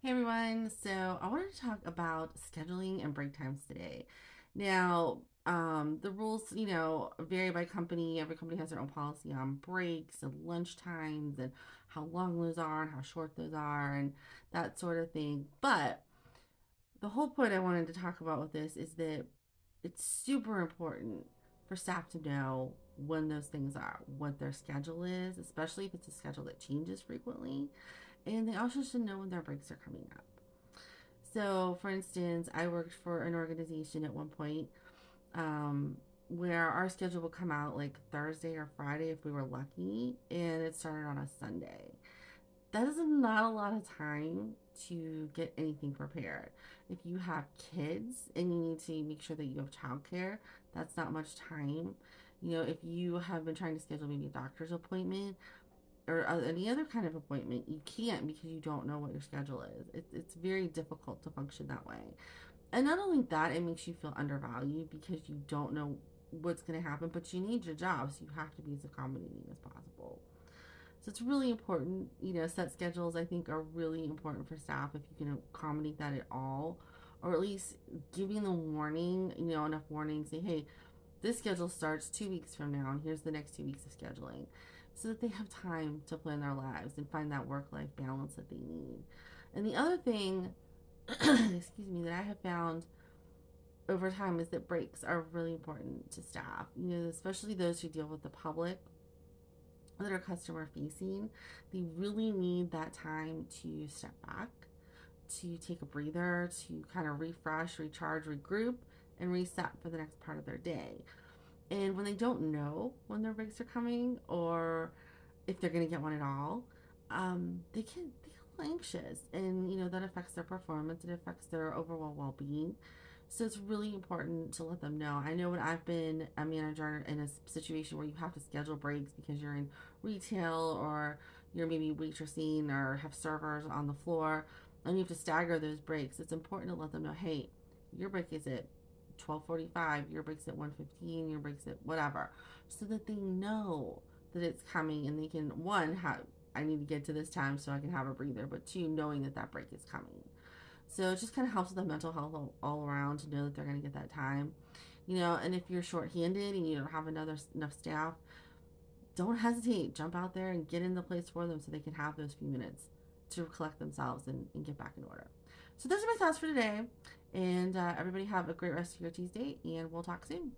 Hey everyone, so I wanted to talk about scheduling and break times today. Now, the rules, vary by company. Every company has their own policy on breaks and lunch times and how long those are and how short those are and that sort of thing. But the whole point I wanted to talk about with this is that it's super important for staff to know when those things are, what their schedule is, especially if it's a schedule that changes frequently. And they also should know when their breaks are coming up. So, for instance, I worked for an organization at one point um, where our schedule would come out like Thursday or Friday if we were lucky, and it started on a Sunday. That is not a lot of time to get anything prepared. If you have kids and you need to make sure that you have childcare, that's not much time. If you have been trying to schedule maybe a doctor's appointment, or any other kind of appointment, you can't because you don't know what your schedule is. It's very difficult to function that way. And not only that, it makes you feel undervalued because you don't know what's going to happen, but you need your job, so you have to be as accommodating as possible. So it's really important, set schedules I think are really important for staff if you can accommodate that at all, or at least giving them warning, enough warning, say, hey, this schedule starts 2 weeks from now, and here's the next 2 weeks of scheduling, so that they have time to plan their lives and find that work life balance that they need. And the other thing, excuse me, that I have found over time is that breaks are really important to staff, especially those who deal with the public that are customer facing. They really need that time to step back, to take a breather, to kind of refresh, recharge, regroup, and reset for the next part of their day. And when they don't know when their breaks are coming or if they're going to get one at all, they get a little anxious, and that affects their performance. It affects their overall well-being. So it's really important to let them know. I know when I've been a manager in a situation where you have to schedule breaks because you're in retail or you're maybe waitressing or have servers on the floor and you have to stagger those breaks. It's important to let them know, hey, your break is at 12:45, your break's at 1:15, your break's at whatever, so that they know that it's coming and they can, one, have, I need to get to this time so I can have a breather, but two, knowing that that break is coming. So it just kind of helps with the mental health all around to know that they're going to get that time. And if you're shorthanded and you don't have enough staff, don't hesitate. Jump out there and get in the place for them so they can have those few minutes to collect themselves and get back in order. So those are my thoughts for today. And everybody have a great rest of your Tuesday, and we'll talk soon.